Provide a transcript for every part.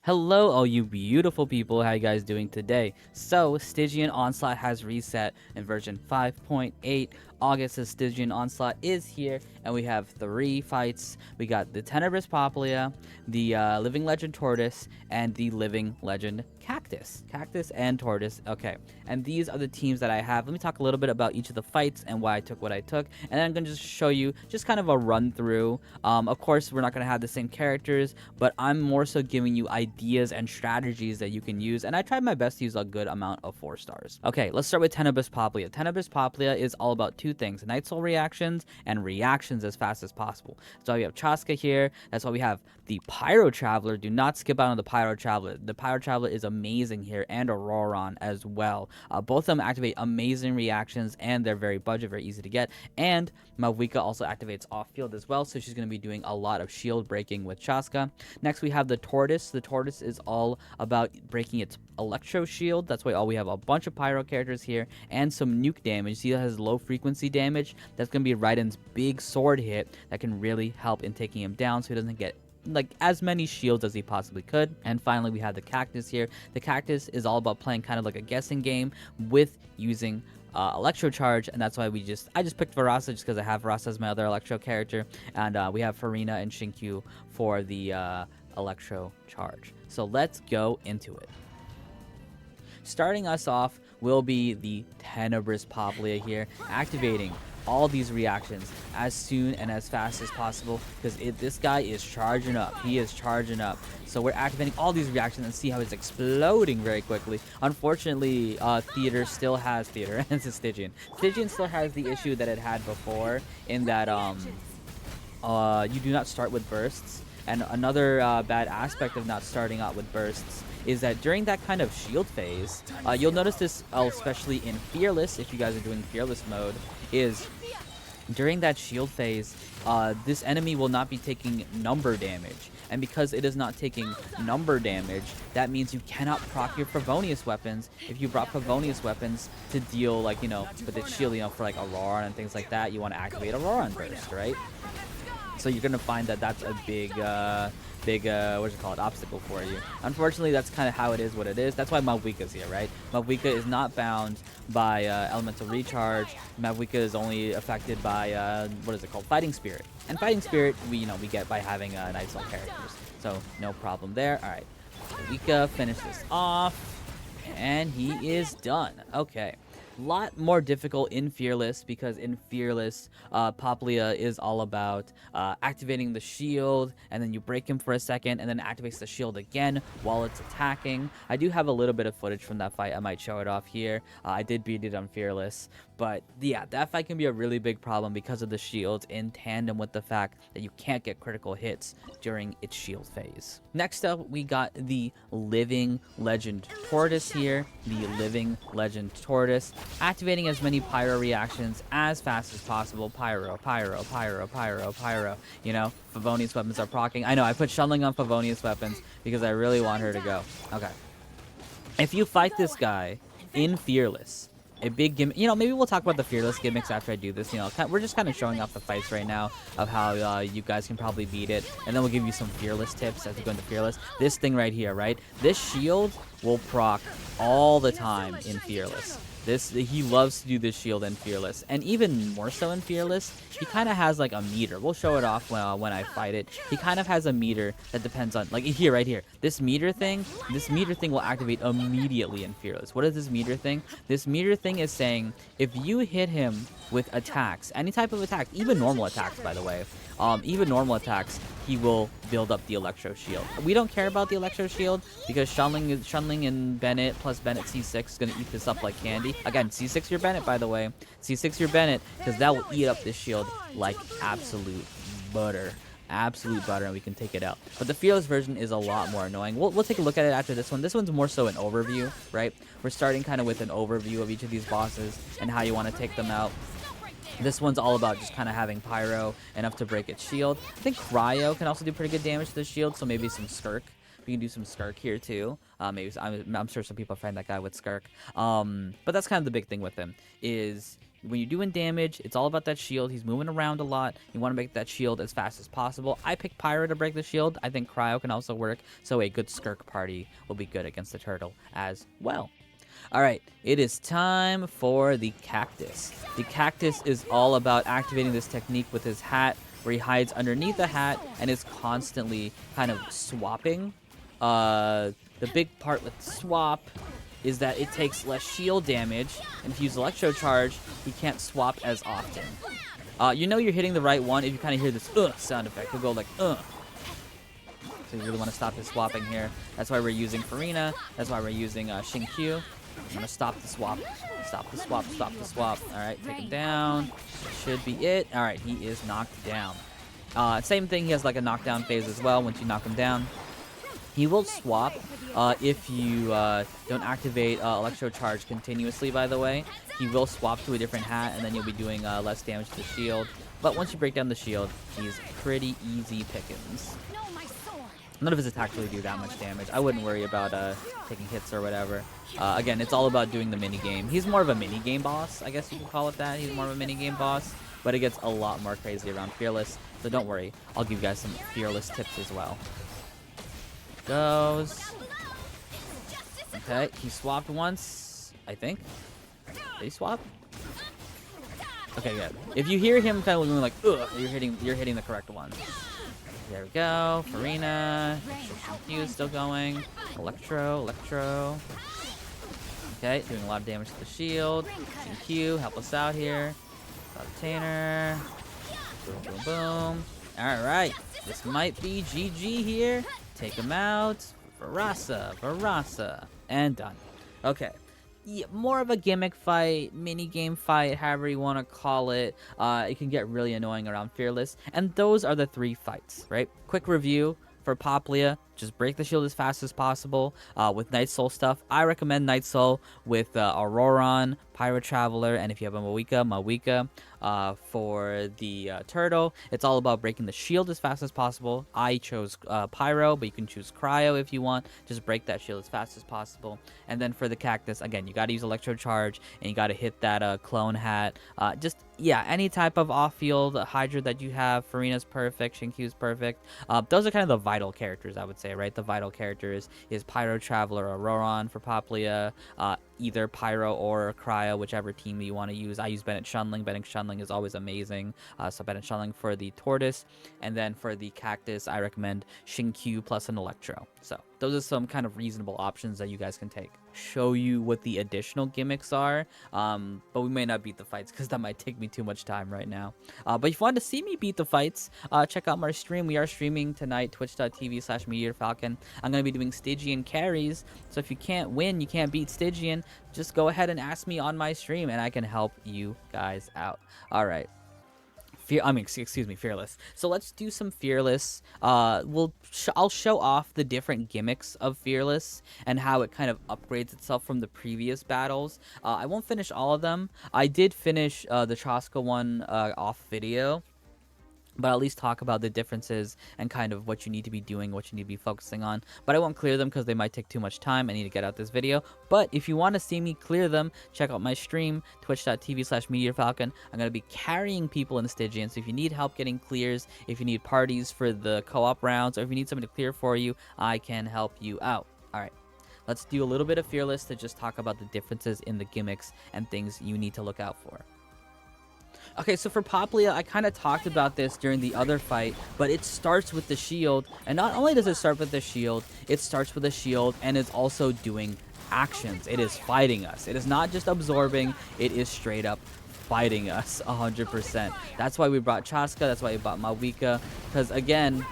Hello, all you beautiful people. How you guys doing today? So, Stygian Onslaught has reset in version 5.8. August's Stygian Onslaught is here, and we have 3 fights. We got the Tenebrous Papilla, the Living Legend Tortoise, and the Living Legend Cactus. Cactus and Tortoise. Okay, and these are the teams that I have. Let me talk a little bit about each of the fights and why I took what I took, and then I'm going to just show you just kind of a run through. Of course, we're not going to have the same characters, but I'm more so giving you ideas and strategies that you can use, and I tried my best to use a good amount of 4 stars. Okay, let's start with Tenebrous Papilla. Tenebrous Papilla is all about 2 things: Night Soul reactions and reactions as fast as possible. So we have Chaska here. That's why we have the Pyro Traveler. Do not skip out on the Pyro Traveler. The Pyro Traveler is amazing here, and Auroron as well. Both of them activate amazing reactions, and they're very budget, very easy to get. And Malvika also activates off-field as well, so she's going to be doing a lot of shield breaking with Chaska. Next, we have the Tortoise. The Tortoise is all about breaking its Electro Shield. That's why we have a bunch of Pyro characters here, and some nuke damage. See, that has low frequency damage. That's going to be Raiden's big sword hit that can really help in taking him down, so he doesn't get like as many shields as he possibly could. And finally, we have the Cactus here. The Cactus is all about playing kind of like a guessing game with using Electro Charge, and that's why I just picked Varasa just because I have Varasa as my other Electro character, and we have Farina and Shinkyu for the Electro Charge. So let's go into it. Starting us off will be the Tenebrous Papilla here, activating all these reactions as soon and as fast as possible, because this guy is charging up. He is charging up. So we're activating all these reactions and see how it's exploding very quickly. Unfortunately, Theater still has Theater, and it's Stygian. Stygian still has the issue that it had before, in that you do not start with bursts. And another bad aspect of not starting out with bursts is that during that kind of shield phase, you'll notice this especially in Fearless, if you guys are doing Fearless mode, is during that shield phase, this enemy will not be taking number damage. And because it is not taking number damage, that means you cannot proc your Favonius weapons. If you brought Favonius weapons to deal, like, with its shield, for like Aurora and things like that, you want to activate Aurora burst, right? So you're gonna find that that's a big obstacle for you. Unfortunately, that's kind of how it is, what it is. That's why Malvika's here, right? Malvika is not bound by elemental recharge. Malvika is only affected by what is it called, Fighting Spirit. And Fighting Spirit, we get by having Night Soul characters, so no problem there. All right, Malvika finished this off, and he is done. Okay. Lot more difficult in Fearless, because in Fearless, Papilla is all about activating the shield, and then you break him for a second, and then activates the shield again while it's attacking. I do have a little bit of footage from that fight. I might show it off here. I did beat it on Fearless, but yeah, that fight can be a really big problem because of the shields, in tandem with the fact that you can't get critical hits during its shield phase. Next up, we got the Living Legend Tortoise here. The Living Legend Tortoise, activating as many Pyro reactions as fast as possible. Pyro, Pyro, Pyro, Pyro, Pyro. Favonius weapons are proccing. I know, I put Shunling on Favonius weapons because I really want her to go. Okay. If you fight this guy in Fearless, a big gimmick, maybe we'll talk about the Fearless gimmicks after I do this. We're just kind of showing off the fights right now of how you guys can probably beat it, and then we'll give you some Fearless tips as we go into Fearless. This thing right here, right? This shield will proc all the time in Fearless. He loves to do this shield in Fearless, and even more so in Fearless, he kind of has like a meter. We'll show it off when I fight it. He kind of has a meter that depends on, like, here, right here. This meter thing will activate immediately in Fearless. What is this meter thing? This meter thing is saying if you hit him with attacks, any type of attack, even normal attacks, by the way, even normal attacks, he will build up the Electro Shield. We don't care about the Electro Shield because Shunling and Bennett plus Bennett C6 is going to eat this up like candy. Again, C6 your Bennett, by the way. C6 your Bennett, because that will eat up this shield like absolute butter. Absolute butter, and we can take it out. But the Fearless version is a lot more annoying. We'll take a look at it after this one. This one's more so an overview, right? We're starting kind of with an overview of each of these bosses and how you want to take them out. This one's all about just kind of having Pyro enough to break its shield. I think Cryo can also do pretty good damage to the shield, so maybe some Skirk We can do some Skirk here too. Maybe I'm sure some people find that guy with Skirk. But that's kind of the big thing with him is when you're doing damage, it's all about that shield. He's moving around a lot. You want to make that shield as fast as possible. I picked Pyro to break the shield. I think Cryo can also work, so a good Skirk party will be good against the turtle as well. All right, it is time for the Cactus. The Cactus is all about activating this technique with his hat, where he hides underneath the hat and is constantly kind of swapping. The big part with swap is that it takes less shield damage, and if you use Electro Charge, he can't swap as often. You know you're hitting the right one if you kind of hear this sound effect. He'll go like So you really want to stop his swapping here. That's why we're using Farina. That's why we're using Q. I'm going to stop the swap. Stop the swap. Stop the swap. All right, take him down. That should be it. All right, he is knocked down. Same thing, he has like a knockdown phase as well once you knock him down. He will swap if you don't activate Electro Charge continuously, by the way. He will swap to a different hat, and then you'll be doing less damage to the shield. But once you break down the shield, he's pretty easy pickings. None of his attacks really do that much damage. I wouldn't worry about taking hits or whatever. Again, it's all about doing the minigame. He's more of a minigame boss, I guess you could call it that. He's more of a minigame boss, but it gets a lot more crazy around Fearless. So don't worry, I'll give you guys some Fearless tips as well. Goes. Okay, he swapped once, I think. Did he swap? Okay, good. If you hear him kind of going like, ugh, you're hitting the correct one. There we go. Farina. Q is still going. Electro. Okay, doing a lot of damage to the shield. Q, help us out here. Obtainer. Boom, boom, boom. Alright. This might be GG here. Take him out. Varasa. And done. Okay. Yeah, more of a gimmick fight, mini game fight, however you want to call it. It can get really annoying around Fearless. And those are the 3 fights, right? Quick review for Papilla. Just break the shield as fast as possible. With Night Soul stuff, I recommend Night Soul with Auroron, Pyro Traveler, and if you have a Mawika. For the turtle, it's all about breaking the shield as fast as possible. I chose Pyro, but you can choose Cryo if you want. Just break that shield as fast as possible. And then for the Cactus, again, you got to use Electro Charge, and you got to hit that clone hat. Yeah, any type of off-field Hydra that you have. Farina's perfect, Shinkyu's perfect. Those are kind of the vital characters, I would say, right? The vital characters is Pyro Traveler or Auroron for Papilla, either Pyro or Cryo, whichever team you want to use. I use Bennett Shunling. Bennett Shunling is always amazing. So Bennett Shunling for the Tortoise. And then for the Cactus, I recommend Shinkyu plus an Electro. So those are some kind of reasonable options that you guys can take. Show you what the additional gimmicks are, but we may not beat the fights because that might take me too much time right now. But if you want to see me beat the fights, check out my stream. We are streaming tonight, twitch.tv/MeteorFalcon. I'm going to be doing Stygian carries, so if you can't win, you can't beat Stygian, just go ahead and ask me on my stream and I can help you guys out. All right. Excuse me, Fearless. So let's do some Fearless. I'll show off the different gimmicks of Fearless and how it kind of upgrades itself from the previous battles. I won't finish all of them. I did finish the Troska one off video, but at least talk about the differences and kind of what you need to be doing, what you need to be focusing on. But I won't clear them because they might take too much time. I need to get out this video. But if you want to see me clear them, check out my stream, twitch.tv/MeteorFalcon. I'm going to be carrying people in Stygian, so if you need help getting clears, if you need parties for the co-op rounds, or if you need someone to clear for you, I can help you out. All right. Let's do a little bit of Fearless to just talk about the differences in the gimmicks and things you need to look out for. Okay, so for Papilla, I kind of talked about this during the other fight, but it starts with the shield, and not only does it start with the shield, it starts with the shield, and it's also doing actions. It is fighting us. It is not just absorbing, it is straight up fighting us 100%. That's why we brought Chaska, that's why we brought Mawika, because again,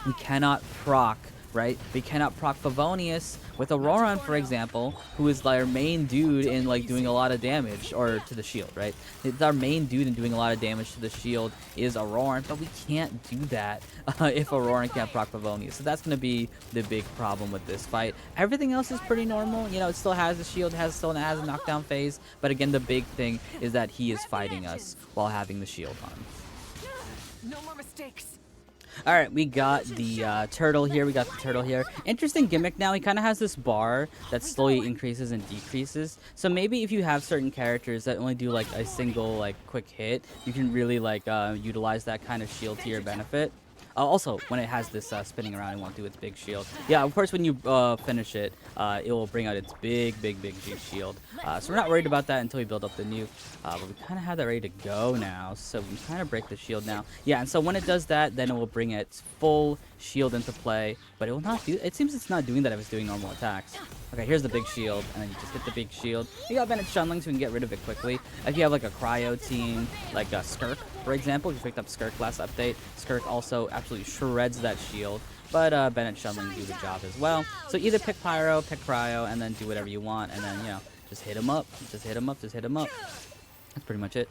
we cannot proc, right? We cannot proc Favonius with Auroron, for example, who is our main dude in like doing a lot of damage, or to the shield, right? It's our main dude in doing a lot of damage to the shield is Auroron, but we can't do that if Auroron can't proc Favonius. So that's going to be the big problem with this fight. Everything else is pretty normal. You know, it still has the shield, still has a knockdown phase, but again, the big thing is that he is fighting us while having the shield on. No more mistakes. All right, we got the turtle here. We got the turtle here. Interesting gimmick now. He kind of has this bar that slowly increases and decreases. So maybe if you have certain characters that only do like a single like quick hit, you can really like utilize that kind of shield to your benefit. Also, when it has this spinning around, it won't do its big shield. Yeah, of course, when you finish it, it will bring out its big shield. So we're not worried about that until we build up the nuke. But we kind of have that ready to go now, so we kind of break the shield now. Yeah, and so when it does that, then it will bring its full shield into play. But it will not do. It seems it's not doing that if it's doing normal attacks. Okay, here's the big shield, and then you just hit the big shield. You got Bennett Shunling, so we can get rid of it quickly. If you have like a cryo team, like a Skirk, for example, you picked up Skirk last update. Skirk also absolutely shreds that shield, but Bennett Shunling do the job as well. So either pick Pyro, pick Cryo, and then do whatever you want, and then, you know, just hit him up, just hit him up, just hit him up. That's pretty much it.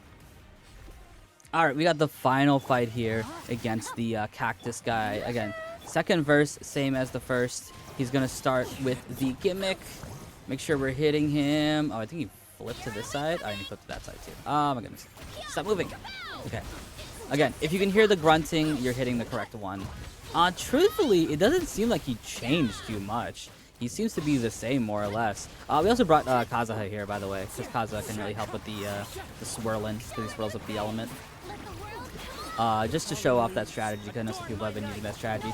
Alright, we got the final fight here against the Cactus guy. Again, second verse, same as the first. He's going to start with the gimmick. Make sure we're hitting him. Oh, I think he flipped to this side. Oh, and he flipped to that side too. Oh my goodness. Stop moving. Okay. Again, if you can hear the grunting, you're hitting the correct one. Truthfully, it doesn't seem like he changed too much. He seems to be the same, more or less. We also brought Kazuha here, by the way, because Kazuha can really help with the swirling, because he swirls up the element. Just to show off that strategy, because I know some people have been using that strategy.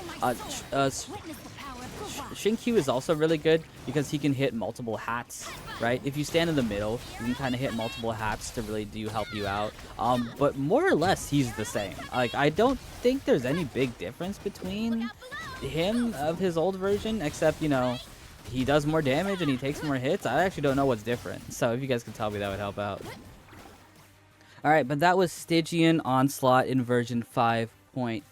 Shinkyu is also really good because he can hit multiple hats, right? If you stand in the middle, you can kind of hit multiple hats to really help you out. But more or less, he's the same. Like, I don't think there's any big difference between him of his old version, except, you know, he does more damage and he takes more hits. I actually don't know what's different. So if you guys could tell me, that would help out. Alright, but that was Stygian Onslaught in version 5.8.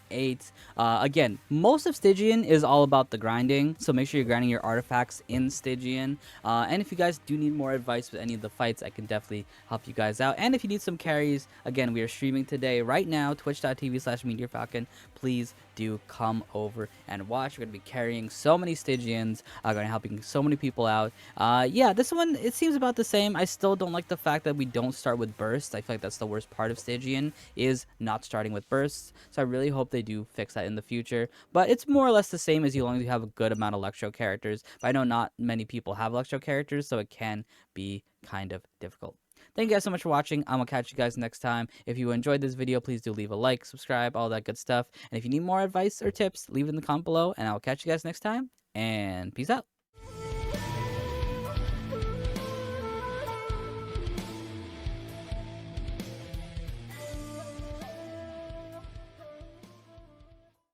Again, most of Stygian is all about the grinding, so make sure you're grinding your artifacts in Stygian. And if you guys do need more advice with any of the fights, I can definitely help you guys out. And if you need some carries, again, we are streaming today right now, twitch.tv/MeteorFalcon. Please do come over and watch. We're going to be carrying so many Stygians, going to helping so many people out. Yeah, this one, it seems about the same. I still don't like the fact that we don't start with bursts. I feel like that's the worst part of Stygian, is not starting with bursts. So I really hope they do fix that in the future. But it's more or less the same as long as you have a good amount of Electro characters. But I know not many people have Electro characters, so it can be kind of difficult. Thank you guys so much for watching. I'm going to catch you guys next time. If you enjoyed this video, please do leave a like, subscribe, all that good stuff. And if you need more advice or tips, leave it in the comment below, and I'll catch you guys next time. And peace out.